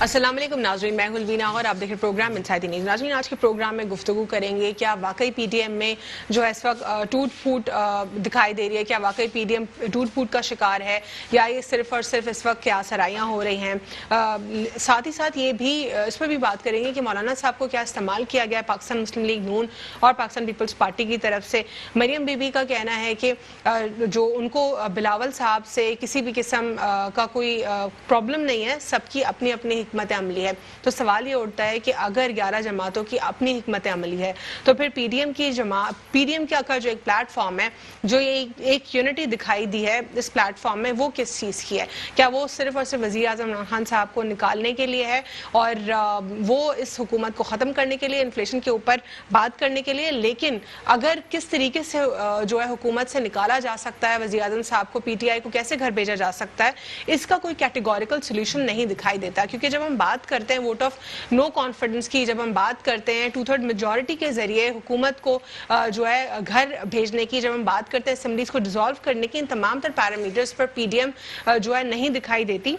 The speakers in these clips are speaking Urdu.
السلام علیکم ناظرین، میں ہوں الوینا اور آپ دیکھ رہے پروگرام انسائڈ دی نیوز۔ ناظرین، آج کے پروگرام میں گفتگو کریں گے کیا واقعی پی ڈی ایم میں جو ہے اس وقت ٹوٹ پھوٹ دکھائی دے رہی ہے، کیا واقعی پی ڈی ایم ٹوٹ پھوٹ کا شکار ہے یا یہ صرف اور صرف اس وقت کیا سرائیاں ہو رہی ہیں۔ ساتھ ہی ساتھ یہ بھی اس پر بھی بات کریں گے کہ مولانا صاحب کو کیا استعمال کیا گیا ہے پاکستان مسلم لیگ نون اور پاکستان پیپلز پارٹی کی طرف سے۔ مریم بی بی کا کہنا ہے کہ جو ان کو بلاول صاحب سے کسی بھی قسم کا کوئی پرابلم نہیں ہے، سب کی اپنی اپنی حکمت عملی ہے۔ تو سوال یہ اٹھتا ہے کہ اگر 11 جماعتوں کی اپنی حکمت عملی ہے تو پھر پی ڈی ایم کا جو ایک پلیٹ فارم ہے، جو یہ ایک یونٹی دکھائی دی ہے اس پلیٹ فارم میں، وہ کس چیز کی ہے؟ کیا وہ صرف اور صرف وزیر اعظم عمران خان صاحب کو نکالنے کے لیے ہے اور وہ اس حکومت کو ختم کرنے کے لیے، انفلیشن کے اوپر بات کرنے کے لیے؟ لیکن اگر کس طریقے سے جو ہے حکومت سے نکالا جا سکتا ہے وزیر اعظم صاحب کو، پی ٹی آئی کو کیسے گھر بھیجا جا سکتا ہے، اس کا کوئی کیٹیگوریکل سولوشن نہیں دکھائی دیتا۔ کیونکہ جب ہم بات کرتے ہیں ووٹ آف نو کانفیڈنس کی، جب ہم بات کرتے ہیں 2/3 میجورٹی کے ذریعے حکومت کو جو ہے گھر بھیجنے کی، جب ہم بات کرتے ہیں اسمبلیز کو ڈیزالو کرنے کی، ان تمام تر پیرامیٹرز پر پی ڈی ایم جو ہے نہیں دکھائی دیتی۔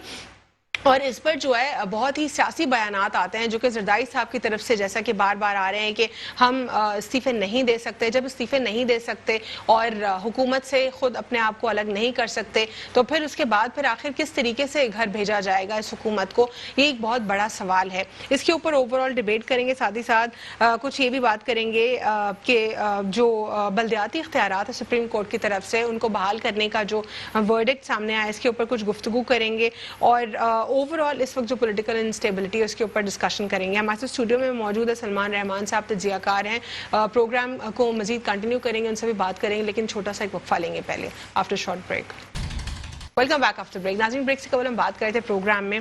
اور اس پر جو ہے بہت ہی سیاسی بیانات آتے ہیں جو کہ زرداری صاحب کی طرف سے جیسا کہ بار بار آ رہے ہیں کہ ہم استعفے نہیں دے سکتے۔ جب استعفے نہیں دے سکتے اور حکومت سے خود اپنے آپ کو الگ نہیں کر سکتے تو پھر اس کے بعد پھر آخر کس طریقے سے گھر بھیجا جائے گا اس حکومت کو؟ یہ ایک بہت بڑا سوال ہے۔ اس کے اوپر اوور آل ڈیبیٹ کریں گے، ساتھ ہی ساتھ کچھ یہ بھی بات کریں گے کہ جو بلدیاتی اختیارات ہیں سپریم کورٹ کی طرف سے، ان کو بحال کرنے کا جو ورڈکٹ سامنے آیا، اس کے اوپر کچھ گفتگو کریں گے، اور اوور آل اس وقت جو پولیٹیکل انسٹیبلٹی ہے اس کے اوپر ڈسکشن کریں گے۔ ہمارے اسٹوڈیو میں موجود ہے سلمان رحمان صاحب، تجزیہ کار ہیں، پروگرام کو مزید کنٹینیو کریں گے، ان سے بھی بات کریں گے، لیکن چھوٹا سا ایک وقفہ لیں گے پہلے after short break. Welcome back after break. ناظرین، بریک سے قبل ہم بات کر رہے تھے پروگرام میں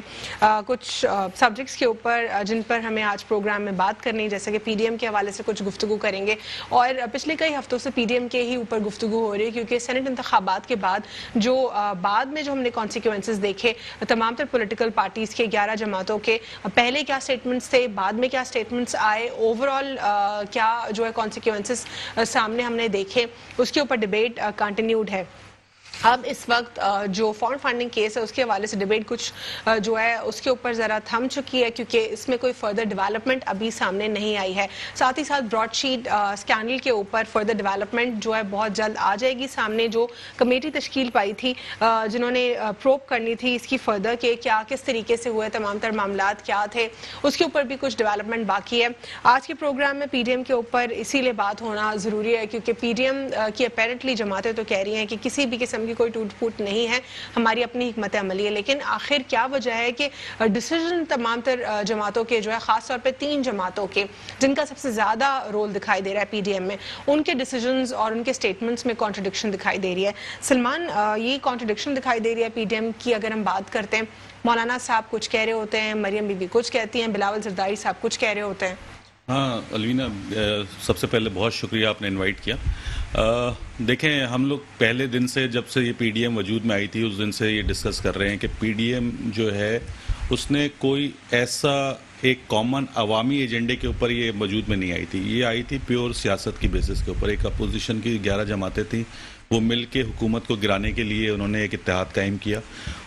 کچھ سبجیکٹس کے اوپر جن پر ہمیں آج پروگرام میں بات کرنی ہے، جیسے کہ پی ڈی ایم کے حوالے سے کچھ گفتگو کریں گے، اور پچھلے کئی ہفتوں سے پی ڈی ایم کے ہی اوپر گفتگو ہو رہی ہے، کیونکہ سینٹ انتخابات کے بعد جو بعد میں جو ہم نے کانسیکوینسز دیکھے تمام تر پولیٹیکل پارٹیز کے 11 جماعتوں کے، پہلے کیا سٹیٹمنٹس تھے، بعد میں کیا سٹیٹمنٹس آئے، اوور آل کیا جو ہے کانسیکوینسز سامنے ہم نے دیکھے، اس کے اوپر ڈیبیٹ کنٹینیوڈ ہے۔ اب اس وقت جو فارن فنڈنگ کیس ہے اس کے حوالے سے ڈیبیٹ کچھ جو ہے اس کے اوپر ذرا تھم چکی ہے، کیونکہ اس میں کوئی فردر ڈیولپمنٹ ابھی سامنے نہیں آئی ہے۔ ساتھ ہی ساتھ براڈ شیٹ اسکینڈل کے اوپر فردر ڈیولپمنٹ جو ہے بہت جلد آ جائے گی سامنے۔ جو کمیٹی تشکیل پائی تھی جنہوں نے پروب کرنی تھی اس کی فردر کہ کیا کس طریقے سے ہوئے، تمام تر معاملات کیا تھے، اس کے اوپر بھی کچھ ڈیولپمنٹ باقی ہے۔ آج کے پروگرام میں پی ڈی ایم کے اوپر اسی لیے بات ہونا ضروری ہے، کیونکہ پی ڈی ایم کی اپیرنٹلی جماعتیں تو کہہ رہی ہیں کہ کسی بھی قسم کی کوئی ٹوٹ پھوٹ نہیں ہے، ہماری اپنی حکمت عملی ہے، لیکن آخر کیا وجہ ہے کہ ڈیسیژن تمام تر جماعتوں کے جو ہے، خاص طور پہ 3 جماعتوں کے جن کا سب سے زیادہ رول دکھائی دے رہا ہے پی ڈی ایم میں، ان کے ڈیسیژنز اور ان کے سٹیٹمنٹس میں کانٹرڈکشن دکھائی دے رہی ہے۔ سلمان، یہ کانٹرڈکشن دکھائی دے رہی ہے پی ڈی ایم کی اگر ہم بات کرتے ہیں، مولانا صاحب کچھ کہہ رہے ہوتے ہیں، مریم بی بی کچھ کہتی ہیں، بلاول زرداری صاحب کچھ کہہ رہے ہوتے ہیں۔ ہاں الوینا، سب سے پہلے بہت شکریہ آپ نے انوائٹ کیا۔ دیکھیں، ہم لوگ پہلے دن سے جب سے یہ پی ڈی ایم وجود میں آئی تھی اس دن سے یہ ڈسکس کر رہے ہیں کہ پی ڈی ایم جو ہے اس نے کوئی ایسا ایک کامن عوامی ایجنڈے کے اوپر یہ وجود میں نہیں آئی تھی۔ یہ آئی تھی پیور سیاست کی بیسس کے اوپر۔ ایک اپوزیشن کی 11 جماعتیں تھیں، وہ مل کے حکومت کو گرانے کے لیے انہوں نے ایک اتحاد قائم کیا،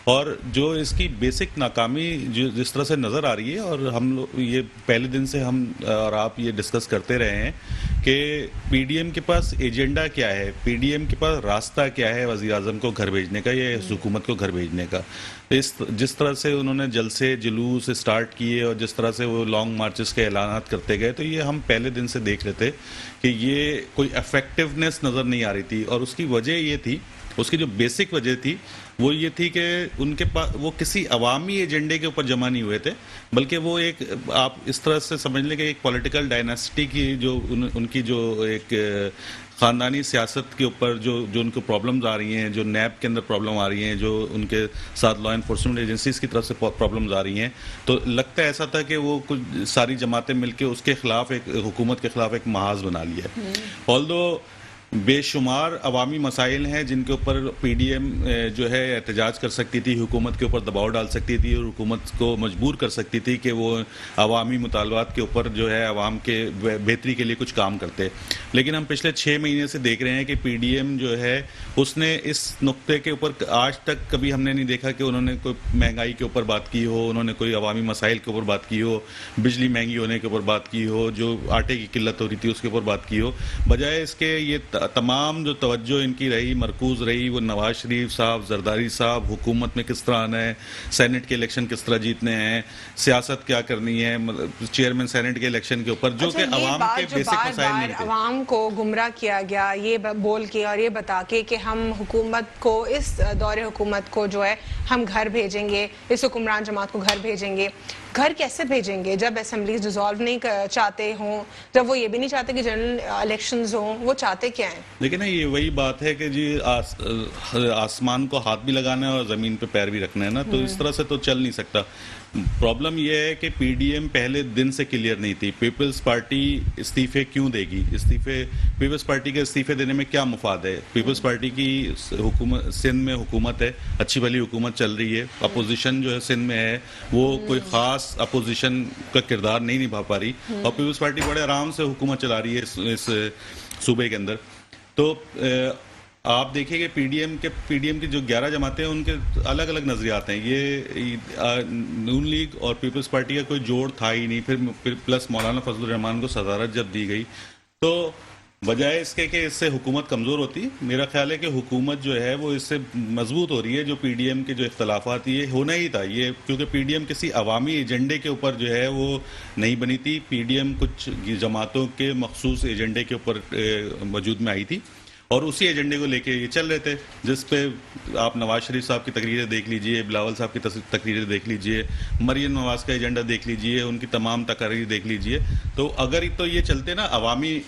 اور جو اس کی بیسک ناکامی جو جس طرح سے نظر آ رہی ہے، اور ہم لوگ یہ پہلے دن سے ہم اور آپ یہ ڈسکس کرتے رہے ہیں کہ پی ڈی ایم کے پاس ایجنڈا کیا ہے، پی ڈی ایم کے پاس راستہ کیا ہے وزیر اعظم کو گھر بھیجنے کا یا اس حکومت کو گھر بھیجنے کا۔ جس طرح سے انہوں نے جلسے جلوس اسٹارٹ کیے اور جس طرح سے وہ لانگ مارچز کے اعلانات کرتے گئے، تو یہ ہم پہلے دن سے دیکھ رہے تھے کہ یہ کوئی افیکٹونیس نظر نہیں آ رہی تھی، اور اس کی وجہ یہ تھی، اس کی جو بیسک وجہ تھی وہ یہ تھی کہ ان کے پاس وہ کسی عوامی ایجنڈے کے اوپر جمع نہیں ہوئے تھے، بلکہ وہ ایک، آپ اس طرح سے سمجھ لیں کہ ایک پولیٹیکل ڈائناسٹی کی جو ان کی جو ایک خاندانی سیاست کے اوپر جو ان کو پرابلمز آ رہی ہیں، جو نیب کے اندر پرابلم آ رہی ہیں، جو ان کے ساتھ لا انفورسمنٹ ایجنسیز کی طرف سے پرابلمز آ رہی ہیں، تو لگتا ہے ایسا تھا کہ وہ کچھ ساری جماعتیں مل کے اس کے خلاف ایک حکومت کے خلاف ایک محاذ بنا لیا ہے۔ آلدو بے شمار عوامی مسائل ہیں جن کے اوپر پی ڈی ایم جو ہے احتجاج کر سکتی تھی، حکومت کے اوپر دباؤ ڈال سکتی تھی اور حکومت کو مجبور کر سکتی تھی کہ وہ عوامی مطالبات کے اوپر جو ہے عوام کے بہتری کے لیے کچھ کام کرتے. لیکن ہم پچھلے 6 مہینے سے دیکھ رہے ہیں کہ پی ڈی ایم جو ہے اس نے اس نقطے کے اوپر آج تک کبھی ہم نے نہیں دیکھا کہ انہوں نے کوئی مہنگائی کے اوپر بات کی ہو، انہوں نے کوئی عوامی مسائل کے اوپر بات کی ہو، بجلی مہنگی ہونے کے اوپر بات کی ہو، جو آٹے کی قلت ہو رہی تھی اس کے اوپر بات کی ہو. بجائے اس کے یہ تمام جو توجہ ان کی رہی، مرکوز رہی، وہ نواز شریف صاحب، زرداری صاحب، حکومت میں کس طرح آنا ہے، سینٹ کے الیکشن کس طرح جیتنے ہیں، سیاست کیا کرنی ہے، چیئرمین سینٹ کے الیکشن کے اوپر، جو کہ عوام کے بیسک مسائل نہیں تھے. عوام کو گمراہ کیا گیا یہ بول کے اور یہ بتا کے کہ ہم حکومت کو اس دور حکومت کو جو ہے ہم گھر بھیجیں گے، اس حکمران جماعت کو گھر بھیجیں گے. گھر کیسے بھیجیں گے جب اسمبلیز ڈیزالو نہیں چاہتے ہوں، جب وہ یہ بھی نہیں چاہتے کہ جنرل الیکشنز ہوں؟ وہ چاہتے کیا ہیں؟ لیکن نا یہ وہی بات ہے کہ جی آسمان کو ہاتھ بھی لگانا ہے اور زمین پہ پیر بھی رکھنا ہے نا، تو اس طرح سے تو چل نہیں سکتا. پرابلم یہ ہے کہ پی ڈی ایم پہلے دن سے کلیئر نہیں تھی. پیپلز پارٹی استعفے کیوں دے گی؟ پیپلز پارٹی کے استعفے دینے میں کیا مفاد ہے؟ پیپلز پارٹی کی حکومت سندھ میں حکومت ہے، اچھی بھلی حکومت چل رہی ہے. اپوزیشن جو ہے سندھ میں ہے وہ کوئی خاص اپوزیشن کا کردار نہیں نبھا پا رہی، اور پیپلز پارٹی بڑے آرام سے حکومت چلا رہی ہے اس صوبے کے اندر. تو آپ دیکھیں کہ پی ڈی ایم کی جو 11 جماعتیں ہیں ان کے الگ الگ نظریات ہیں. یہ نون لیگ اور پیپلز پارٹی کا کوئی جوڑ تھا ہی نہیں. پھر پلس مولانا فضل الرحمان کو صدارت جب دی گئی تو بجائے اس کے کہ اس سے حکومت کمزور ہوتی، میرا خیال ہے کہ حکومت جو ہے وہ اس سے مضبوط ہو رہی ہے. جو پی ڈی ایم کے جو اختلافات یہ ہونا ہی تھا، یہ کیونکہ پی ڈی ایم کسی عوامی ایجنڈے کے اوپر جو ہے وہ نہیں بنی تھی. پی ڈی ایم کچھ جماعتوں کے مخصوص ایجنڈے کے اوپر وجود میں آئی تھی اور اسی ایجنڈے کو لے کے یہ چل رہے تھے، جس پہ آپ نواز شریف صاحب کی تقریریں دیکھ لیجئے، بلاول صاحب کی تقریریں دیکھ لیجئے، مریم نواز کا ایجنڈا دیکھ لیجئے، ان کی تمام تقاریر دیکھ لیجئے. تو اگر تو یہ چلتے نا عوامی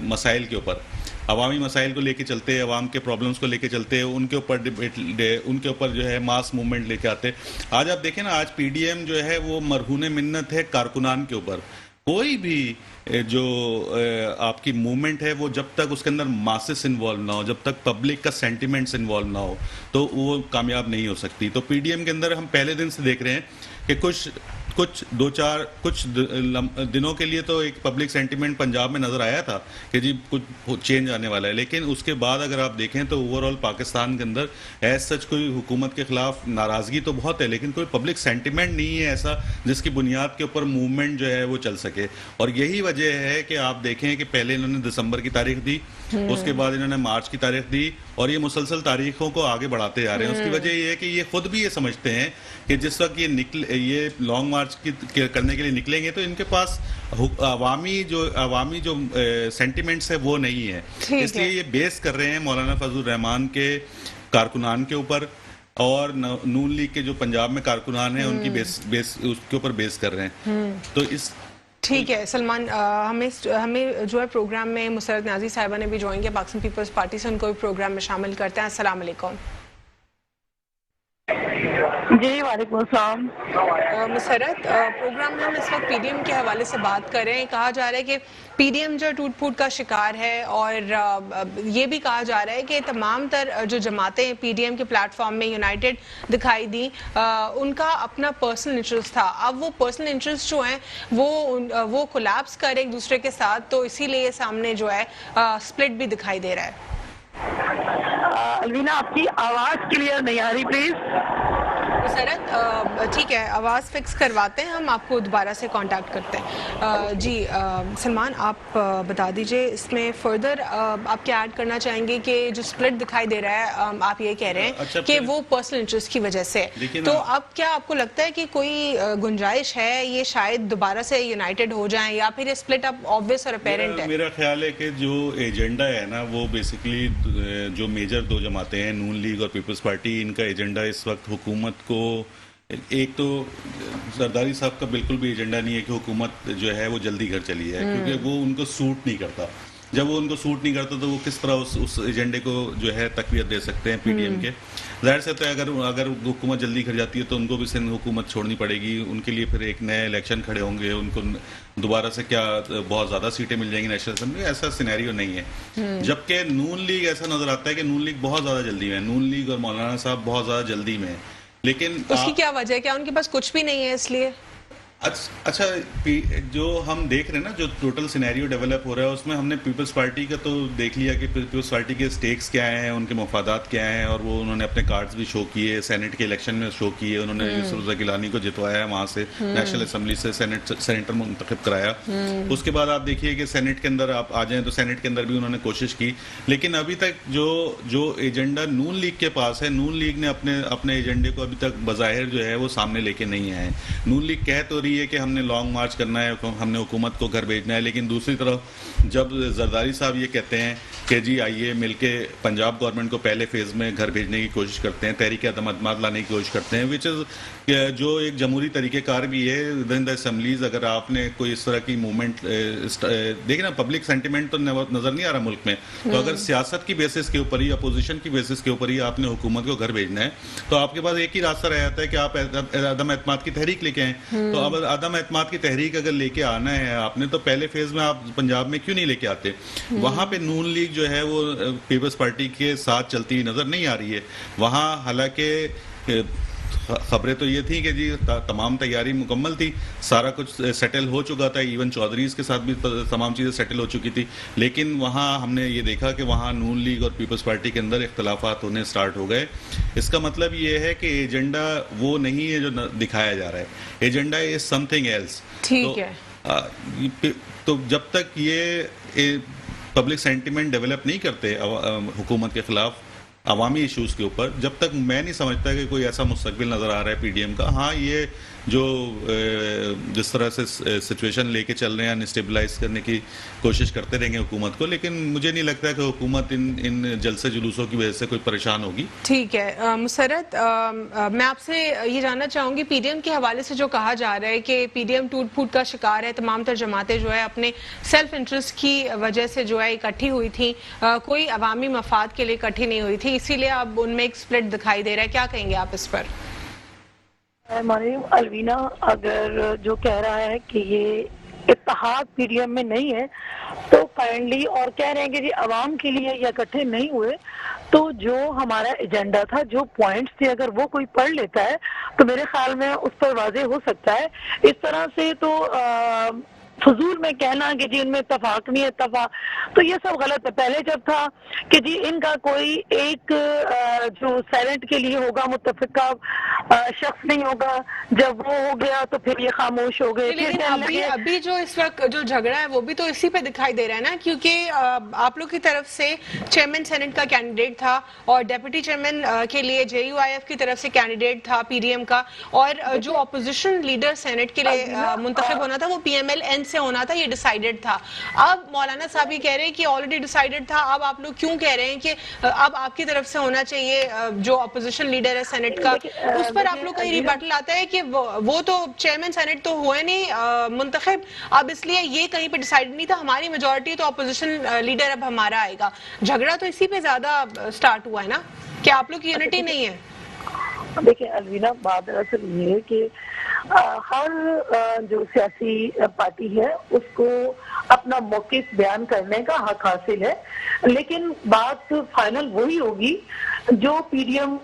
مسائل کے اوپر، عوامی مسائل کو لے کے چلتے، عوام کے پرابلمز کو لے کے چلتے، ان کے اوپر ڈیبیٹ، ان کے اوپر جو ہے ماس موومنٹ لے کے آتے. آج آپ دیکھیں نا، آج پی ڈی ایم جو ہے وہ مرہون منت ہے کارکنان کے اوپر. کوئی بھی جو آپ کی موومنٹ ہے وہ جب تک اس کے اندر ماسس انوالو نہ ہو، جب تک پبلک کا سینٹیمنٹس انوالو نہ ہو تو وہ کامیاب نہیں ہو سکتی. تو پی ڈی ایم کے اندر ہم پہلے دن سے دیکھ رہے ہیں کہ کچھ دنوں کے لیے تو ایک پبلک سینٹیمنٹ پنجاب میں نظر آیا تھا کہ جی کچھ چینج آنے والا ہے، لیکن اس کے بعد اگر آپ دیکھیں تو اوور آل پاکستان کے اندر ایز سچ کوئی حکومت کے خلاف ناراضگی تو بہت ہے، لیکن کوئی پبلک سینٹیمنٹ نہیں ہے ایسا جس کی بنیاد کے اوپر موومنٹ جو ہے وہ چل سکے. اور یہی وجہ ہے کہ آپ دیکھیں کہ پہلے انہوں نے دسمبر کی تاریخ دی، اس کے بعد انہوں نے مارچ کی تاریخ دی، اور یہ مسلسل تاریخوں کو آگے بڑھاتے آ رہے ہیں. اس کی وجہ یہ ہے کہ یہ خود بھی یہ سمجھتے ہیں کہ جس وقت یہ لانگ مارچ کرنے کے لیے نکلیں گے تو ان کے پاس عوامی جو سینٹیمنٹس ہے وہ نہیں ہے. اس لیے یہ بیس کر رہے ہیں مولانا فضل الرحمان کے کارکنان کے اوپر، اور نون لیگ کے جو پنجاب میں کارکنان ہیں ان کی بیس اس کے اوپر بیس کر رہے ہیں. تو اس ٹھیک ہے سلمان، ہمیں جو ہے پروگرام میں مسرت نیازی صاحبہ نے بھی جوائن کیا پاکستان پیپلز پارٹی سے، ان کو بھی پروگرام میں شامل کرتے ہیں. السلام علیکم. جی وعلیکم السلام. مسرت، پروگرام میں ہم اس وقت پی ڈی ایم کے حوالے سے بات کر رہے ہیں. کہا جا رہا ہے کہ پی ڈی ایم جو ٹوٹ پھوٹ کا شکار ہے، اور یہ بھی کہا جا رہا ہے کہ تمام تر جو جماعتیں پی ڈی ایم کے پلیٹ فارم میں یونائٹڈ دکھائی دی، ان کا اپنا پرسنل انٹرسٹ تھا. اب وہ پرسنل انٹرسٹ جو ہیں وہ کولیپس کر ایک دوسرے کے ساتھ، تو اسی لیے سامنے جو ہے سپلٹ بھی دکھائی دے رہا ہے. الوینا آپ کی آواز کلیئر نہیں آ رہی، پلیز. مسرت، ٹھیک ہے، آواز فکس کرواتے ہیں، ہم آپ کو دوبارہ سے کانٹیکٹ کرتے ہیں. جی سلمان، آپ بتا دیجئے اس میں فردر آپ کیا ایڈ کرنا چاہیں گے کہ جو سپلٹ دکھائی دے رہا ہے، آپ یہ کہہ رہے ہیں کہ وہ پرسنل انٹرسٹ کی وجہ سے، تو اب کیا آپ کو لگتا ہے کہ کوئی گنجائش ہے یہ شاید دوبارہ سے یونائٹڈ ہو جائیں، یا پھر یہ سپلٹ اب آبویس اور اپیرنٹ ہے؟ میرا خیال ہے کہ جو ایجنڈا ہے نا وہ بیسیکلی جو میجر دو جماعتیں ہیں نون لیگ اور پیپلز پارٹی، ان کا ایجنڈا اس وقت حکومت کو، ایک تو زرداری صاحب کا بالکل بھی ایجنڈا نہیں ہے کہ حکومت جو ہے وہ جلدی گھر چلی ہے، کیونکہ وہ ان کو سوٹ نہیں کرتا. جب وہ ان کو سوٹ نہیں کرتا تو وہ کس طرح اس ایجنڈے کو جو ہے تقویت دے سکتے ہیں پی ڈی ایم کے. ظاہر سے تو اگر حکومت جلدی گھر جاتی ہے تو ان کو بھی سندھ حکومت چھوڑنی پڑے گی, ان کے لیے پھر ایک نئے الیکشن کھڑے ہوں گے, ان کو دوبارہ سے کیا بہت زیادہ سیٹیں مل جائیں گی نیشنل اسمبلی. ایسا سینیریو نہیں ہے. جبکہ نون لیگ ایسا نظر آتا ہے کہ نون لیگ بہت زیادہ جلدی میں ہے, نون لیگ اور مولانا صاحب بہت زیادہ جلدی میں ہے. لیکن اس کی کیا وجہ ہے, کیا ان کے پاس کچھ بھی نہیں ہے اس لیے؟ اچھا, جو ہم دیکھ رہے ہیں نا جو ٹوٹل سینیریو ڈیولپ ہو رہا ہے اس میں ہم نے پیپلز پارٹی کا تو دیکھ لیا کہ پیپلز پارٹی کے سٹیکس کیا ہیں, ان کے مفادات کیا ہیں, اور وہ انہوں نے اپنے کارڈز بھی شو کیے, سینٹ کے الیکشن میں شو کیے, انہوں نے یوسف رضا گیلانی کو جتوایا ہے وہاں سے نیشنل اسمبلی سے, سینیٹر منتخب کرایا. اس کے بعد آپ دیکھیے کہ سینٹ کے اندر آپ آ جائیں تو سینٹ کے اندر بھی انہوں نے کوشش کی, لیکن ابھی تک جو ایجنڈا نون لیگ کے پاس ہے, نون لیگ نے اپنے ایجنڈے کو ابھی تک بظاہر جو ہے وہ سامنے لے کے نہیں آئے. نون لیگ کہہ تو رہی ہے کہ ہم نے لانگ مارچ کرنا ہے, ہم نے حکومت کو گھر بھیجنا ہے, لیکن دوسری طرف جب زرداری صاحب یہ کہتے ہیں کہ جی آئیے مل کے پنجاب گورنمنٹ کو پہلے فیز میں گھر بھیجنے کی کوشش کرتے ہیں, تحریک عدم اعتماد لانے کی کوشش کرتے ہیں, وچ از جو ایک جمہوری طریقہ کار بھی ہے ود دا اسمبلیز. اگر آپ نے کوئی اس طرح کی موومنٹ دیکھیں نا, پبلک سینٹیمنٹ تو نظر نہیں آ رہا ملک میں, تو اگر سیاست کی بیسس کے اوپر ہی, اپوزیشن کی بیسس کے اوپر ہی آپ نے حکومت کو گھر بھیجنا ہے تو آپ کے پاس ایک ہی راستہ رہ جاتا ہے کہ آپ عدم اعتماد کی تحریک لے کے آئیں. تو اب عدم اعتماد کی تحریک اگر لے کے آنا ہے آپ نے تو پہلے فیز میں آپ پنجاب میں کیوں نہیں لے کے آتے؟ وہاں پہ نون لیگ جو ہے وہ پیپلز پارٹی کے ساتھ چلتی ہوئی نظر نہیں آ رہی ہے وہاں. حالانکہ خبریں تو یہ تھیں کہ جی تمام تیاری مکمل تھی, سارا کچھ سیٹل ہو چکا تھا, ایون چودھریز کے ساتھ بھی تمام چیزیں سیٹل ہو چکی تھی, لیکن وہاں ہم نے یہ دیکھا کہ وہاں نون لیگ اور پیپلز پارٹی کے اندر اختلافات ہونے سٹارٹ ہو گئے. اس کا مطلب یہ ہے کہ ایجنڈا وہ نہیں ہے جو دکھایا جا رہا ہے, agenda is something else. ٹھیک ہے, تو جب تک یہ پبلک سینٹیمنٹ ڈیولپ نہیں کرتے حکومت کے خلاف عوامی ایشوز کے اوپر, جب تک میں نہیں سمجھتا کہ کوئی ایسا مستقبل نظر آ رہا ہے پی ڈی ایم کا. ہاں, یہ جو جس طرح سے سچویشن لے کے چل رہے ہیں انسٹیبلائز کرنے کی کوشش کرتے رہیں گے حکومت کو, لیکن مجھے نہیں لگتا کہ حکومت ان جلسے جلوسوں کی وجہ سے کوئی پریشان ہوگی. ٹھیک ہے. مسرت, میں آپ سے یہ جاننا چاہوں گی, پی ڈی ایم کے حوالے سے جو کہا جا رہا ہے کہ پی ڈی ایم ٹوٹ پھوٹ کا شکار ہے, تمام تر جماعتیں جو ہے اپنے سیلف انٹرسٹ کی وجہ سے جو ہے اکٹھی ہوئی تھیں, کوئی عوامی مفاد کے لیے اکٹھی نہیں ہوئی تھی, اسی لیے اب ان میں ایک سپلٹ دکھائی دے رہا ہے, کیا کہیں گے آپ اس پر؟ مریم, الوینا اگر جو کہہ رہا ہے کہ یہ اتحاد پی ڈی ایم میں نہیں ہے تو کائنڈلی, اور کہہ رہے ہیں کہ جی عوام کے لیے یہ اکٹھے نہیں ہوئے, تو جو ہمارا ایجنڈا تھا, جو پوائنٹس تھے, اگر وہ کوئی پڑھ لیتا ہے تو میرے خیال میں اس پر واضح ہو سکتا ہے. اس طرح سے تو فضول میں کہنا کہ جی ان میں اتفاق نہیں ہے, اتفاق تو یہ سب غلط ہے. پہلے جب تھا کہ جی ان کا کوئی ایک جو سینٹ کے لیے ہوگا متفقہ شخص نہیں ہوگا, جب وہ ہو گیا تو پھر یہ خاموش ہو گئے. لیکن ابھی جو اس وقت جو جھگڑا ہے وہ بھی تو اسی پہ دکھائی دے رہا ہے نا, کیونکہ آپ لوگ کی طرف سے چیئرمین سینٹ کا کینڈیڈیٹ تھا اور ڈیپٹی چیئرمین کے لیے جے یو آئی ایف کی طرف سے کینڈیڈیٹ تھا پی ڈی ایم کا, اور جو اپوزیشن لیڈر سینٹ کے لیے منتخب ہونا تھا وہ پی ایم ایل این سے ہونا تھا, یہ ڈیسائیڈڈ تھا. اب مولانا صاحب یہ کہہ رہے ہیں کہ آلریڈی ڈیسائیڈڈ تھا, اب آپ لوگ کیوں کہہ رہے ہیں کہ اب آپ کی طرف سے ہونا چاہیے جو اپوزیشن لیڈر ہے سینٹ کا؟ اس پر آپ لوگ کا یہ ریبٹل آتا ہے کہ وہ تو چیئرمین سینٹ تو ہوئے نہیں منتخب, اب اس لیے یہ کہیں پہ ڈیسائیڈ نہیں تھا, ہماری میجورٹی تو اپوزیشن لیڈر اب ہمارا آئے گا. جھگڑا تو اسی پہ زیادہ سٹارٹ ہوا ہے نا, کہ آپ لوگ کی یونٹی نہیں ہے. دیکھیں الوینا, بات دراصل یہ ہے کہ ہر جو سیاسی پارٹی ہے اس کو اپنا موقف بیان کرنے کا حق حاصل ہے, لیکن بات فائنل وہی ہوگی جو پی ڈی ایم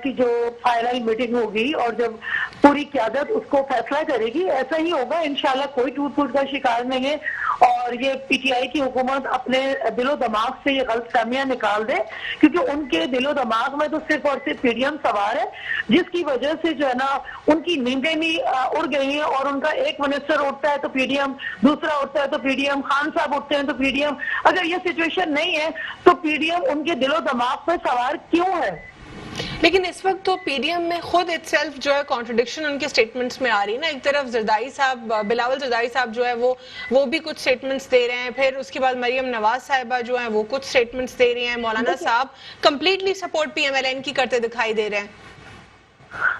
کی جو فائنل میٹنگ ہوگی اور جب پوری قیادت اس کو فیصلہ کرے گی, ایسا ہی ہوگا انشاءاللہ. کوئی ٹوٹ پھوٹ کا شکار نہیں ہے, اور یہ پی ٹی آئی کی حکومت اپنے دل و دماغ سے یہ غلط فہمیاں نکال دے, کیونکہ ان کے دل و دماغ میں تو صرف اور صرف پی ڈی ایم سوار ہے, جس کی وجہ سے جو ہے نا ان کی نیندیں بھی اڑ گئی ہیں, اور ان کا ایک منسٹر اٹھتا ہے تو پی ڈی ایم, دوسرا اٹھتا ہے تو پی ڈی ایم, خان صاحب اٹھتے ہیں تو پی ڈی ایم. اگر یہ سچویشن نہیں ہے تو پی ڈی ایم ان کے دل و دماغ پہ سوار کیوں ہے؟ لیکن اس وقت تو پی ڈی ایم میں خود اٹ سیلف جو ہے کانٹرڈکشن ان کے سٹیٹمنٹس میں آ رہی ہے نا. ایک طرف زرداری صاحب, بلاول زرداری صاحب جو ہے وہ بھی کچھ سٹیٹمنٹس دے رہے ہیں, پھر اس کے بعد مریم نواز صاحبہ جو ہیں وہ کچھ سٹیٹمنٹس دے رہی ہیں, مولانا صاحب completely support P M L N کی کرتے دکھائی دے رہے ہیں.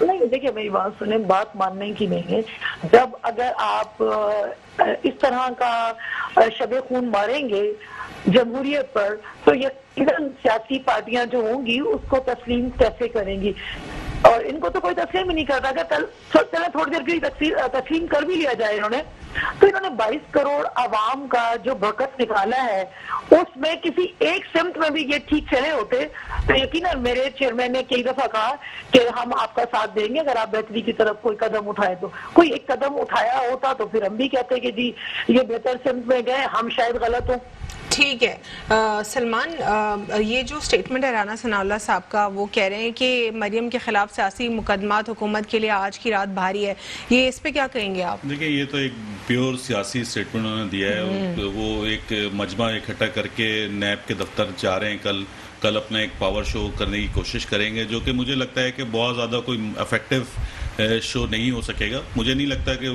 نہیں دیکھیے میری بات سنیں, بات ماننے کی نہیں ہے. جب اگر آپ اس طرح کا شب خون ماریں گے جمہوریت پر تو یقیناً سیاسی پارٹیاں جو ہوں گی اس کو تسلیم کیسے کریں گی, اور ان کو تو کوئی تسلیم ہی نہیں کرتا. اگر چلیں تھوڑی دیر کے لیے تسلیم کر بھی لیا جائے انہوں نے, تو انہوں نے 22 کروڑ عوام کا جو برکت نکالا ہے اس میں کسی ایک سمت میں بھی یہ ٹھیک چلے ہوتے تو یقیناً میرے چیئرمین نے کئی دفعہ کہا کہ ہم آپ کا ساتھ دیں گے اگر آپ بہتری کی طرف کوئی قدم اٹھائے. تو کوئی ایک قدم اٹھایا ہوتا تو پھر ہم بھی کہتے کہ جی یہ بہتر سمت میں گئے, ہم شاید غلط ہوں. ٹھیک ہے. سلمان, یہ جو سٹیٹمنٹ ہے رانا ثناء اللہ صاحب کا, وہ کہہ رہے ہیں کہ مریم کے خلاف سیاسی مقدمات حکومت کے لیے آج کی رات بھاری ہے, یہ اس پہ کیا کہیں گے آپ؟ دیکھیں یہ تو ایک پیور سیاسی سٹیٹمنٹ انہوں نے دیا ہے. وہ ایک مجمع اکٹھا کر کے نیب کے دفتر جا رہے ہیں, کل اپنا ایک پاور شو کرنے کی کوشش کریں گے, جو کہ مجھے لگتا ہے کہ بہت زیادہ کوئی افیکٹو شو نہیں ہو سکے گا. مجھے نہیں لگتا کہ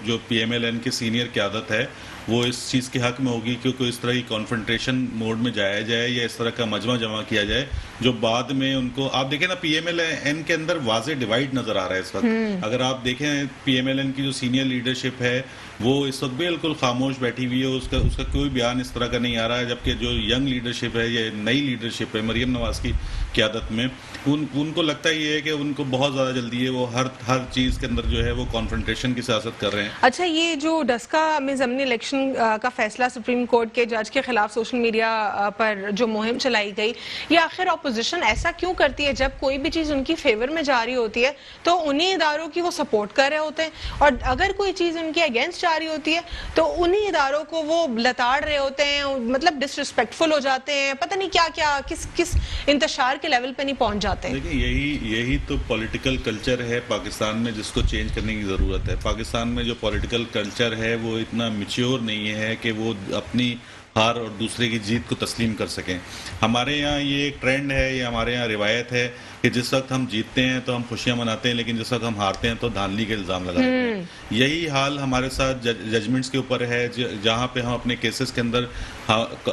جو پی ایم ایل این کی سینئر قیادت ہے وہ اس چیز کے حق میں ہوگی کیونکہ اس طرح کی کانفرنٹریشن موڈ میں جایا جائے یا اس طرح کا مجمع جمع کیا جائے جو بعد میں ان کو, آپ دیکھیں نا پی ایم ایل این کے اندر واضح ڈیوائڈ نظر آ رہا ہے اس وقت. اگر آپ دیکھیں پی ایم ایل این کی جو سینئر لیڈرشپ ہے وہ اس وقت بالکل خاموش بیٹھی ہوئی ہے, اس کا کوئی بیان اس طرح کا نہیں آ رہا ہے, جبکہ جو ینگ لیڈرشپ ہے یا نئی لیڈرشپ ہے مریم نواز کی قیادت میں ان کو لگتا یہ ہے کہ ان کو بہت زیادہ جلدی ہے, وہ ہر چیز کے اندر جو ہے وہ کانفرنٹریشن کی سیاست کر رہے ہیں. اچھا, یہ جو ڈسکا میں ضمنی الیکشن کا فیصلہ سپریم کورٹ کے جج کے خلاف سوشل میڈیا پر جو مہم چلائی گئی, یہ آخر اپوزیشن ایسا کیوں کرتی ہے جب کوئی بھی چیز ان کی فیور میں جا رہی ہوتی ہے تو انہی اداروں کی وہ سپورٹ کر رہے ہوتے ہیں, اور اگر کوئی چیز ان کے اگینسٹ جا رہی ہوتی ہے تو انہی اداروں کو وہ لتاڑ رہے ہوتے ہیں, مطلب ڈسرسپیکٹفل ہو جاتے ہیں, پتہ نہیں کیا کیا کس انتشار کے لیول پہ نہیں پہنچ جاتے. دیکھیں یہی تو پولیٹیکل کلچر ہے پاکستان میں جس کو چینج کرنے کی ضرورت ہے. پاکستان میں جو پولیٹیکل کلچر ہے وہ اتنا میچیور نہیں ہے کہ وہ اپنی ہار اور دوسرے کی جیت کو تسلیم کر سکیں. ہمارے یہاں یہ ایک ٹرینڈ ہے, یہ ہمارے یہاں روایت ہے کہ جس وقت ہم جیتتے ہیں تو ہم خوشیاں مناتے ہیں, لیکن جس وقت ہم ہارتے ہیں تو دھاندلی کے الزام لگاتے ہیں. یہی حال ہمارے ساتھ ججمنٹس کے اوپر ہے, جہاں پہ ہم اپنے کیسز کے اندر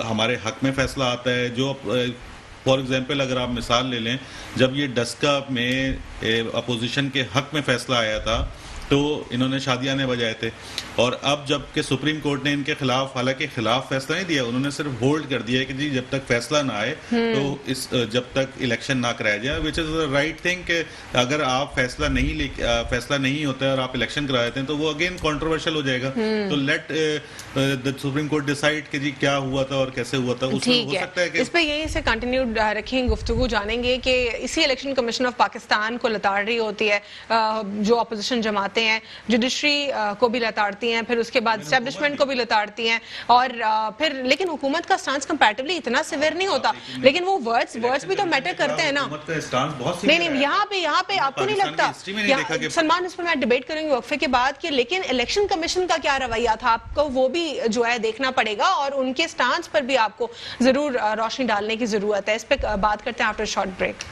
ہمارے حق میں فیصلہ آتا ہے. جو فار ایگزامپل اگر آپ مثال لے لیں, جب یہ ڈسکا میں اپوزیشن کے حق میں فیصلہ آیا تھا تو انہوں نے شادیانے بجائے تھے, اور اب جب کہ سپریم کورٹ نے ان کے خلاف حالانکہ خلاف فیصلہ نہیں دیا, انہوں نے صرف ہولڈ کر دیا کہ جی جب تک فیصلہ نہ آئے تو جب تک الیکشن نہ کرایا جائے, وچ از دا رائٹ تھنگ کہ اگر آپ فیصلہ نہیں ہوتا ہے اور آپ الیکشن کرا دیتے ہیں تو وہ اگین کنٹروورشل ہو جائے گا. تو let the supreme court decide کہ جی کیا ہوا تھا اور کیسے ہوا تھا. اس میں ہو سکتا ہے کہ اس پہ یہیں سے کنٹینیو رکھیں گفتگو, جانیں گے کہ اسی الیکشن کمیشن آف پاکستان کو لتاڑ رہی ہوتی ہے جو اپوزیشن جماعتیں ہیں, جوڈیشری کو بھی لتاڑتی ہیں, پھر اس کے بعد اسٹیبلشمنٹ کو بھی لتاڑتی ہیں, اور پھر لیکن حکومت کا سٹانس کمپیریٹیولی اتنا سیویئر نہیں ہوتا, لیکن وہ ورڈز بھی تو میٹر کرتے ہیں نا. نہیں یہاں پہ آپ کو نہیں لگتا سلمان, اس پر میں ڈیبیٹ کروں گی وقفے کے بعد کہ لیکن الیکشن کمیشن کا کیا رویہ تھا, آپ کو وہ بھی جو ہے دیکھنا پڑے گا اور ان کے سٹانس پر بھی آپ کو ضرور روشنی ڈالنے کی ضرورت ہے. اس پہ بات کرتے ہیں after short break.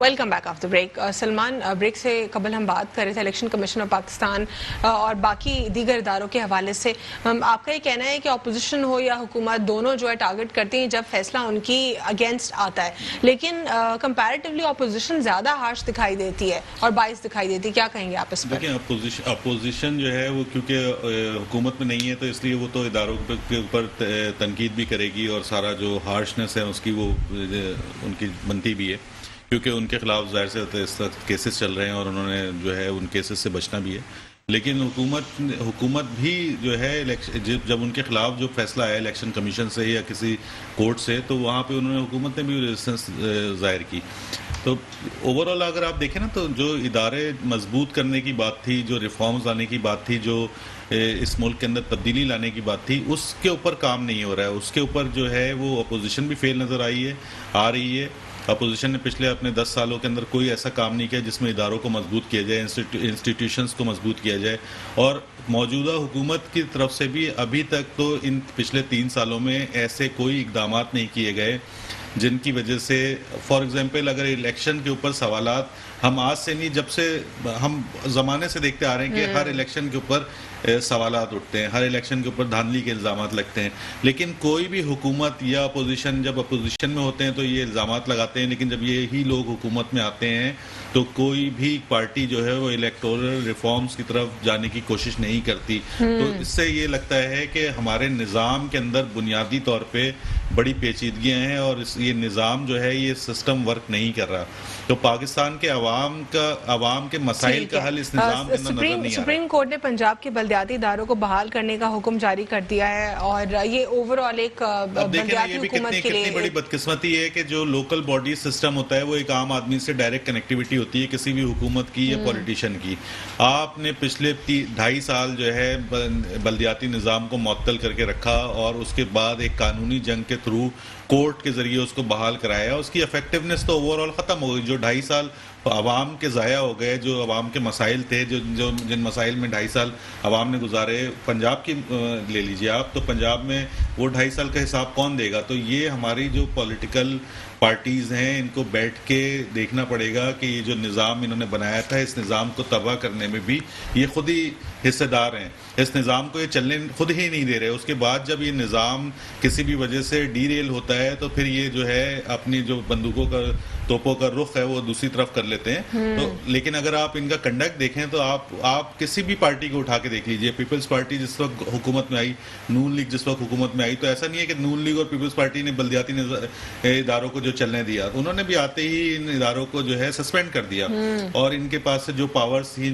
Welcome back of the break. Salman, break سے قبل ہم بات کر رہے تھے الیکشن کمیشن آف پاکستان اور باقی دیگر اداروں کے حوالے سے. آپ کا یہ کہنا ہے کہ اپوزیشن ہو یا حکومت دونوں جو ہے ٹارگٹ کرتی ہیں جب فیصلہ ان کی اگینسٹ آتا ہے, لیکن کمپیریٹیولی اپوزیشن زیادہ ہارش دکھائی دیتی ہے اور باعث دکھائی دیتی ہے, کیا کہیں گے آپ اس پر؟ دیکھیں اپوزیشن جو ہے وہ کیونکہ حکومت میں نہیں ہے تو اس لیے وہ تو اداروں کے اوپر تنقید بھی کرے گی اور سارا جو ہارشنس ہے اس کی وہ ان کی بنتی بھی ہے, کیونکہ ان کے خلاف ظاہر سے اس وقت کیسز چل رہے ہیں اور انہوں نے جو ہے ان کیسز سے بچنا بھی ہے. لیکن حکومت بھی جو ہے جب ان کے خلاف جو فیصلہ آیا الیکشن کمیشن سے یا کسی کورٹ سے تو وہاں پہ انہوں نے حکومت نے بھی ریزسٹنس ظاہر کی. تو اوور آل اگر آپ دیکھیں نا تو جو ادارے مضبوط کرنے کی بات تھی, جو ریفارمز لانے کی بات تھی, جو اس ملک کے اندر تبدیلی لانے کی بات تھی, اس کے اوپر کام نہیں ہو رہا ہے. اس کے اوپر جو ہے وہ اپوزیشن بھی فیل نظر آ رہی ہے. اپوزیشن نے پچھلے اپنے 10 سالوں کے اندر کوئی ایسا کام نہیں کیا جس میں اداروں کو مضبوط کیا جائے, انسٹیٹیوشنز کو مضبوط کیا جائے, اور موجودہ حکومت کی طرف سے بھی ابھی تک تو ان پچھلے 3 سالوں میں ایسے کوئی اقدامات نہیں کیے گئے جن کی وجہ سے فار ایگزامپل اگر الیکشن کے اوپر سوالات ہم آج سے نہیں، جب سے ہم زمانے سے دیکھتے آ رہے ہیں کہ ہر الیکشن کے اوپر سوالات اٹھتے ہیں، ہر الیکشن کے اوپر دھاندلی کے الزامات لگتے ہیں، لیکن کوئی بھی حکومت یا اپوزیشن جب اپوزیشن میں ہوتے ہیں تو یہ الزامات لگاتے ہیں، لیکن جب یہی لوگ حکومت میں آتے ہیں تو کوئی بھی پارٹی جو ہے وہ الیکٹورل ریفارمز کی طرف جانے کی کوشش نہیں کرتی. تو اس سے یہ لگتا ہے کہ ہمارے نظام کے اندر بنیادی طور پہ بڑی پیچیدگیاں ہیں اور یہ نظام جو ہے یہ سسٹم ورک نہیں کر رہا. تو پاکستان کے عوام کے مسائل کا حل اس نظام کے اندر نظر نہیں آ رہا. سپریم کورٹ نے پنجاب کے بلدیاتی اداروں کو بحال کرنے کا حکم جاری کر دیا ہے اور یہ اوور آل ایک بلدیاتی حکومت کے لیے کتنی بڑی بدقسمتی ہے کہ جو لوکل باڈی سسٹم ہوتا ہے وہ ایک عام آدمی سے ڈائریکٹ کنیکٹیوٹی ہوتی ہے کسی بھی حکومت کی یا پولیٹیشین کی. آپ نے پچھلے 2.5 سال جو ہے بلدیاتی نظام کو معطل کر کے رکھا اور اس کے بعد ایک قانونی جنگ کے تھرو کورٹ کے ذریعے اس کو بحال کرایا. اس کی افیکٹونیس تو اوور آل ختم ہو گئی. جو 2.5 سال عوام کے ضائع ہو گئے، جو عوام کے مسائل تھے، جن مسائل میں 2.5 سال عوام نے گزارے، پنجاب کی لے لیجیے آپ، تو پنجاب میں وہ 2.5 سال کا حساب کون دے گا؟ تو یہ ہماری جو پولیٹیکل پارٹیز ہیں ان کو بیٹھ کے دیکھنا پڑے گا کہ یہ جو نظام انہوں نے بنایا تھا اس نظام کو تباہ کرنے میں بھی یہ خود ہی حصے دار ہیں. اس نظام کو یہ چلنے خود ہی نہیں دے رہے. اس کے بعد جب یہ نظام کسی بھی وجہ سے ڈی ریل ہوتا ہے تو پھر یہ جو ہے اپنی جو بندوقوں کا توپوں کا رخ ہے وہ دوسری طرف کر لیتے ہیں. تو لیکن اگر آپ ان کا کنڈکٹ دیکھیں تو آپ کسی بھی پارٹی کو اٹھا کے دیکھ لیجئے. پیپلز پارٹی جس وقت حکومت میں آئی، نون لیگ جس وقت حکومت میں آئی، تو ایسا نہیں ہے کہ نون لیگ اور پیپلز پارٹی نے بلدیاتی اداروں کو جو چلنے دیا، انہوں نے بھی آتے ہی ان اداروں کو جو ہے سسپینڈ کر دیا اور ان کے پاس سے جو پاورز تھیں،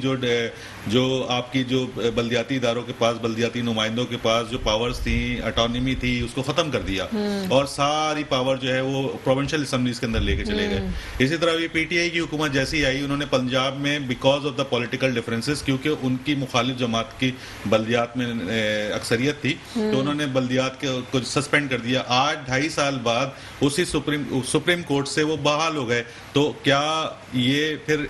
جو آپ کی جو بلدیاتی اداروں کے پاس، بلدیاتی نمائندوں کے پاس جو پاورز تھیں، اٹانومی تھی، اس کو ختم کر دیا اور ساری پاور جو ہے وہ پروونشل اسمبلیز کے اندر لے کے چلے گئے. اسی طرح یہ پی ٹی آئی کی حکومت جیسی آئی، انہوں نے پنجاب میں because of the political differences, کیونکہ ان کی مخالف جماعت کی بلدیات میں اکثریت تھی تو انہوں نے بلدیات کو سسپینڈ کر دیا. آج 2.5 سال بعد اسی سپریم کورٹ سے وہ بحال ہو گئے. تو کیا یہ پھر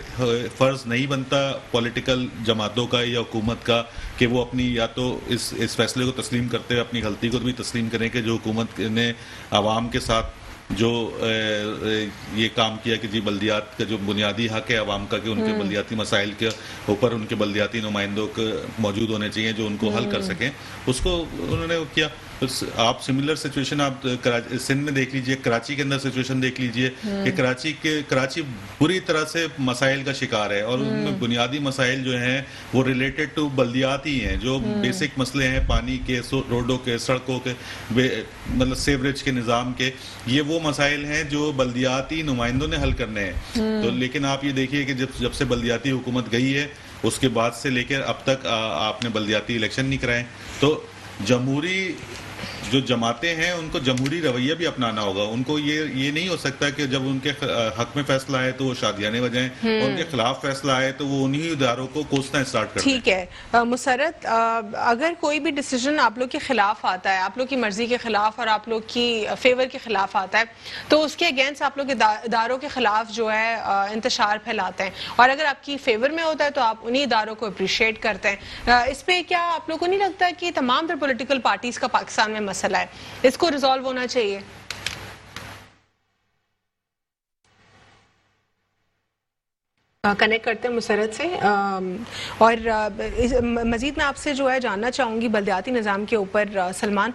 فرض نہیں بنتا پولیٹیکل جماعتوں کا یا حکومت کا کہ وہ اپنی یا تو اس فیصلے کو تسلیم کرتے ہوئے اپنی غلطی کو بھی تسلیم کریں کہ جو حکومت نے عوام کے ساتھ جو یہ کام کیا کہ جی بلدیات کا جو بنیادی حق ہے عوام کا کہ ان کے بلدیاتی مسائل کے اوپر ان کے بلدیاتی نمائندوں کے موجود ہونے چاہیے جو ان کو حل کر سکیں، اس کو انہوں نے کیا. آپ سملر سچویشن آپ سندھ میں دیکھ لیجئے، کراچی کے اندر سچویشن دیکھ لیجئے کہ کراچی بری طرح سے مسائل کا شکار ہے اور ان میں بنیادی مسائل جو ہیں وہ ریلیٹڈ ٹو بلدیات ہی ہیں. جو بیسک مسئلے ہیں پانی کے، روڈوں کے، سڑکوں کے، مطلب سیوریج کے نظام کے، یہ وہ مسائل ہیں جو بلدیاتی نمائندوں نے حل کرنے ہیں. تو لیکن آپ یہ دیکھیے کہ جب سے بلدیاتی حکومت گئی ہے اس کے بعد سے لے کر اب تک آپ نے بلدیاتی الیکشن نہیں کرائے. تو جمہوری جو جماعتیں ہیں ان کو جمہوری رویہ بھی اپنانا ہوگا. ان کو یہ نہیں ہو سکتا کہ جب ان کے حق میں فیصلہ آئے تو وہ شادیانے بجائیں اور ان کے خلاف فیصلہ آئے تو وہ انہی اداروں کو کوسنا اسٹارٹ کر دیں. ٹھیک ہے مسرت، اگر کوئی بھی ڈیسیجن آپ لوگ کے خلاف آتا ہے، آپ لوگ کی مرضی کے خلاف اور آپ لوگ کی فیور کے خلاف آتا ہے تو اس کے اگینسٹ آپ لوگ اداروں کے خلاف جو ہے انتشار پھیلاتے ہیں، اور اگر آپ کی فیور میں ہوتا ہے تو آپ انہی اداروں کو اپریشیٹ کرتے ہیں. اس پہ کیا آپ لوگ کو نہیں لگتا کہ تمام تر پولیٹیکل پارٹیز کا پاکستان میں مسئلہ ہے، اس کو ریزالو ہونا چاہیے؟ کنیکٹ کرتے ہیں مسرت سے اور مزید میں آپ سے جو ہے جاننا چاہوں گی بلدیاتی نظام کے اوپر سلمان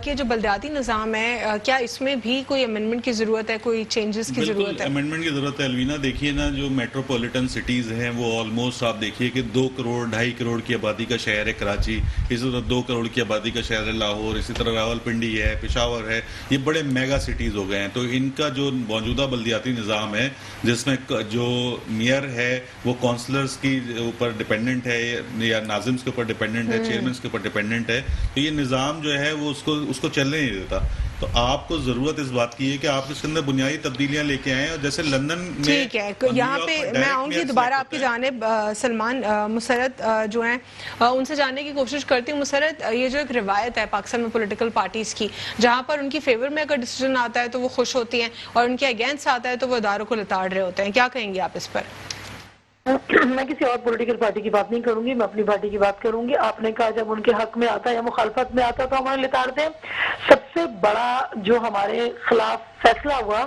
کہ جو بلدیاتی نظام ہے کیا اس میں بھی کوئی امینڈمنٹ کی ضرورت ہے، کوئی چینجز کی ضرورت ہے؟ بالکل امینڈمنٹ کی ضرورت ہے الوینا. دیکھیے نا جو میٹروپولیٹن سٹیز ہیں وہ آلموسٹ آپ دیکھیے کہ 2 کروڑ 2.5 کروڑ کی آبادی کا شہر ہے کراچی، اسی طرح 2 کروڑ کی آبادی کا شہر ہے لاہور، اسی طرح راول پنڈی ہے، پشاور ہے. یہ بڑے میگا سٹیز ہو گئے ہیں. تو ان کا جو موجودہ بلدیاتی نظام ہے جس میں جو میئر ہے وہ کونسلرز کی اوپر ڈیپینڈنٹ ہے یا ناظمز کے اوپر ڈیپینڈنٹ ہے، چیئرمینز کے اوپر ڈیپینڈنٹ ہے. تو یہ نظام جو ہے وہ اس کو چلنے نہیں دیتا. تو آپ کو ضرورت اس بات کی ہے کہ آپ اس کے اندر بنیادی تبدیلیاں لے کے آئیں. اور جیسے لندن میں ٹھیک ہے، یہاں پہ میں آؤں گی دوبارہ آپ کی جانب. سلمان، مسرت جو ہیں ان سے جاننے کی کوشش کرتی ہوں. مسرت، یہ جو ایک روایت ہے پاکستان میں پولیٹیکل پارٹیز کی جہاں پر ان کی فیور میں اگر ڈیسیجن آتا ہے تو وہ خوش ہوتی ہیں اور ان کے اگینسٹ آتا ہے تو وہ اداروں کو لتاڑ رہے ہوتے ہیں، کیا کہیں گے آپ اس پر؟ میں کسی اور پولیٹیکل پارٹی کی بات نہیں کروں گی، میں اپنی پارٹی کی بات کروں گی. آپ نے کہا جب ان کے حق میں آتا ہے یا مخالفت میں آتا ہے تو ہمارے لتاڑتے ہیں. سب سے بڑا جو ہمارے خلاف فیصلہ ہوا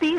30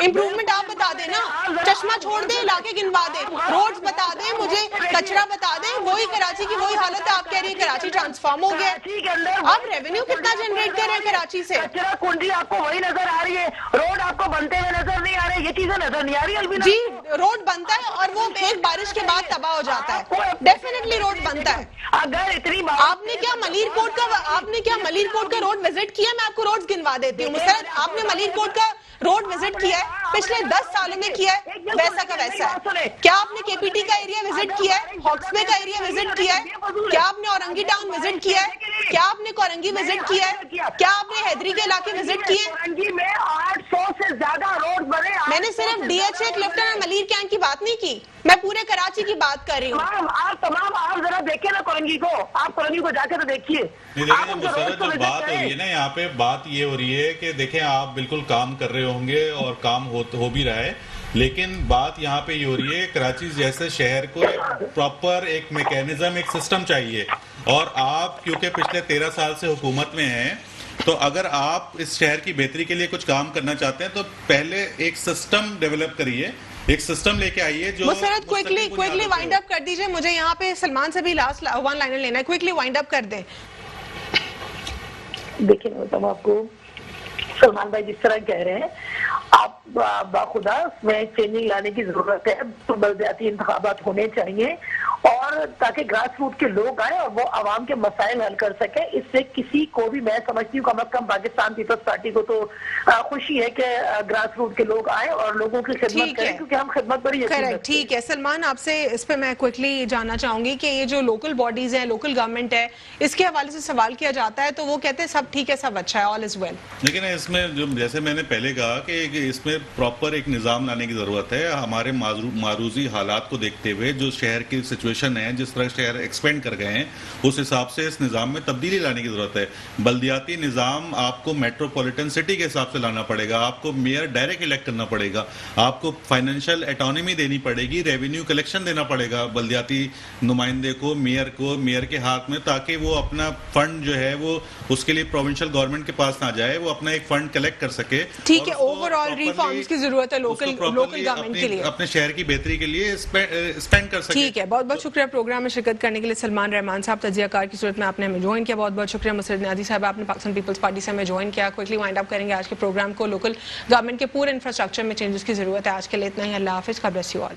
امپروومنٹ آپ بتا دیں نا, چشمہ چھوڑ دیں, علاقے گنوا دیں, روڈز بتا دیں مجھے, کچرا بتا دیں. وہی کراچی کی وہی حالت ہے, آپ کہہ رہی ہیں کراچی ٹرانسفارم ہو گیا. آپ ریونیو کتنا جنریٹ کر رہے ہیں کراچی سے؟ کچرا کنڈی آپ کو وہی نظر آ رہی ہے, روڈ آپ کو بنتے ہوئے نظر نہیں آ رہے, یہ چیزیں نظر نہیں آ رہی الوینا. جی روڈ بنتا ہے اور وہ ایک بارش کے بعد تباہ ہو جاتا ہے, ڈیفینیٹلی روڈ بنتا ہے. اگر اتنی بات آپ نے کیا ملیر کوٹ کا روڈ وزٹ کیا؟ میں آپ کو روڈز گنوا دیتی ہوں. مسرت, آپ نے ملیر کوٹ کا روڈ وزٹ کیا ہے؟ پچھلے 10 سالوں میں کیا ہے, ویسا کا ویسا ہے. کیا آپ نے کے پی ٹی کا ایریا وزٹ کیا ہے؟ ہاکس بے کا ایریا وزٹ کیا ہے؟ کیا آپ نے اورنگی ٹاؤن وزٹ کیا ہے؟ کیا آپ نے کورنگی وزٹ کیا ہے؟ کیا آپ نے حیدری کے علاقے وزٹ کیے ہیں؟ کورنگی میں 800 سے زیادہ روڈ بنے. میں نے صرف ڈی ایچ اے کلفٹن اور ملیر کینٹ کی بات نہیں کی, میں پورے کراچی کی بات کر رہی ہوں. آپ ذرا دیکھیں نا کورنگی کو, آپ کورنگی کو جا کے تو دیکھیے. دیکھیں مسرت, جو بات ہو رہی ہے نا یہاں پہ, بات یہ ہو رہی ہے کہ دیکھیں آپ بالکل کام کر رہے ہوں گے اور کام ہو بھی رہا ہے, لیکن بات یہاں پہ یہ ہو رہی ہے کراچی جیسے شہر کو پراپر ایک میکینزم, ایک سسٹم چاہیے. اور آپ کیونکہ پچھلے 13 سال سے حکومت میں ہیں, تو اگر آپ اس شہر کی بہتری کے لیے کچھ کام کرنا چاہتے ہیں تو پہلے ایک سسٹم ڈیولپ کریے, ایک سسٹم لے کے آئیے جو مسرت کوئکلی وائنڈ اپ کر دیجئے. مجھے یہاں پہ سلمان سے بھی لاسٹ ون لائنر لینا ہے, کوئکلی وائنڈ اپ کر دیں. دیکھیں میں آپ کو سلمان بھائی جس طرح کہہ رہے ہیں, آپ باخدا اس میں چینجنگ لانے کی ضرورت ہے. تو بلدیاتی انتخابات ہونے چاہیے اور تاکہ گراس روٹ کے لوگ آئیں اور وہ عوام کے مسائل حل کر سکیں. اس سے کسی کو بھی, میں سمجھتی ہوں کم از کم پاکستان پیپلز پارٹی کو تو خوشی ہے کہ گراس روٹ کے لوگ آئیں اور لوگوں کی خدمت کریں, کیونکہ ہم خدمت پر ہی یقین رکھتے ہیں. ٹھیک ہے سلمان, آپ سے اس پہ میں کوئکلی جاننا چاہوں گی کہ یہ جو لوکل باڈیز ہیں, لوکل گورنمنٹ ہے, اس کے حوالے سے سوال کیا جاتا ہے تو وہ کہتے ہیں سب ٹھیک ہے, سب اچھا ہے, آل از ویل. لیکن اس میں جو جیسے میں نے پہلے کہا کہ اس میں پراپر ایک نظام لانے کی ضرورت ہے. ہمارے معروضی حالات کو دیکھتے ہوئے جو شہر کی سچویشن ہے, جس طرح شہر ایکسپینڈ کر گئے ہیں, اس حساب سے اس نظام میں تبدیلی لانے کی ضرورت ہے. بلدیاتی نظام آپ کو میٹروپولیٹن سٹی کے حساب سے لانا پڑے گا, آپ کو میئر ڈائریکٹ الیکٹ کرنا پڑے گا, آپ کو فائنینشیل اٹانومی دینی پڑے گی, ریونیو کلیکشن دینا پڑے گا بلدیاتی نمائندے کو, میئر کے ہاتھ میں, تاکہ وہ اپنا فنڈ جو ہے وہ اس کے لیے پروونشل گورنمنٹ کے پاس نہ جائے, وہ اپنا ایک فنڈ کلیکٹ کر سکے. ٹھیک ہے, اوور آل ریفارمز کی ضرورت ہے لوکل گورنمنٹ کے لیے, اپنے شہر کی بہتری کے لیے اسپینڈ کر سکے. ٹھیک ہے, بہت بہت شکریہ پروگرام میں شرکت کرنے کے لیے سلمان رحمان صاحب. تجزیہ کار کی صورت میں آپ نے ہمیں جوائن کیا, بہت بہت شکریہ. مسرت نیازی صاحب, آپ نے پاکستان پیپلز پارٹی سے ہمیں جوائن کیا. کوئکلی وائنڈ اپ کریں گے آج کے پروگرام کو. لوکل گورنمنٹ کے پورے انفراسٹرکچر میں چینجز کی ضرورت ہے. آج کے لیے اتنا ہی, اللہ حافظ, God bless you all.